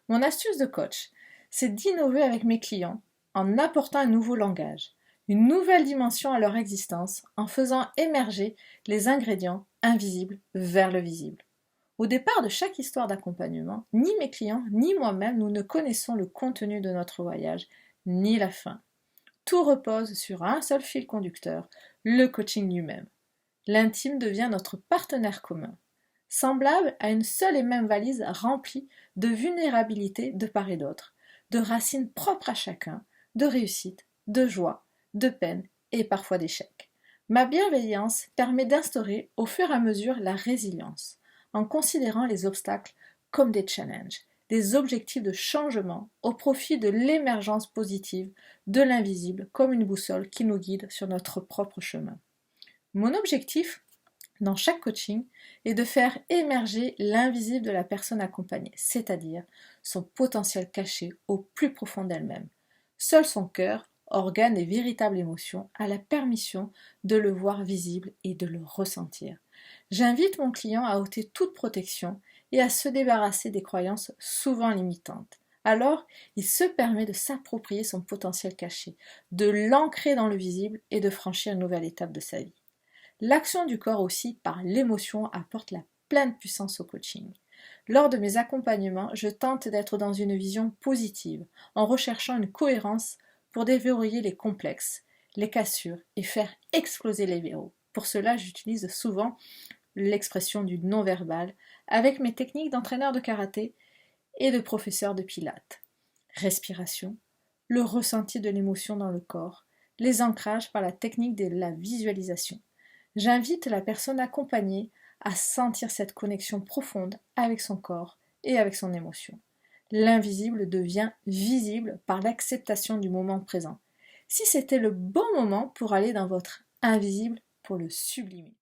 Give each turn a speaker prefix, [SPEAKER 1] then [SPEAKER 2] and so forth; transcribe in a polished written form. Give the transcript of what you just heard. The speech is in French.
[SPEAKER 1] Mon astuce de coach, c'est d'innover avec mes clients en apportant un nouveau langage, une nouvelle dimension à leur existence, en faisant émerger les ingrédients invisibles vers le visible. Au départ de chaque histoire d'accompagnement, ni mes clients ni moi-même, nous ne connaissons le contenu de notre voyage, ni la fin. Tout repose sur un seul fil conducteur, le coaching lui-même. L'intime devient notre partenaire commun, semblable à une seule et même valise remplie de vulnérabilités de part et d'autre, de racines propres à chacun, de réussite, de joie, de peine et parfois d'échec. Ma bienveillance permet d'instaurer au fur et à mesure la résilience, en considérant les obstacles comme des challenges, des objectifs de changement au profit de l'émergence positive de l'invisible comme une boussole qui nous guide sur notre propre chemin. Mon objectif dans chaque coaching est de faire émerger l'invisible de la personne accompagnée, c'est-à-dire son potentiel caché au plus profond d'elle-même. Seul son cœur, organe et véritable émotion, a la permission de le voir visible et de le ressentir. J'invite mon client à ôter toute protection et à se débarrasser des croyances souvent limitantes. Alors, il se permet de s'approprier son potentiel caché, de l'ancrer dans le visible et de franchir une nouvelle étape de sa vie. L'action du corps aussi, par l'émotion, apporte la pleine puissance au coaching. Lors de mes accompagnements, je tente d'être dans une vision positive, en recherchant une cohérence pour déverrouiller les complexes, les cassures et faire exploser les verrous. Pour cela, j'utilise souvent l'expression du non-verbal avec mes techniques d'entraîneur de karaté et de professeur de pilates. Respiration, le ressenti de l'émotion dans le corps, les ancrages par la technique de la visualisation. J'invite la personne accompagnée à sentir cette connexion profonde avec son corps et avec son émotion. L'invisible devient visible par l'acceptation du moment présent. Si c'était le bon moment pour aller dans votre invisible pour le sublimer.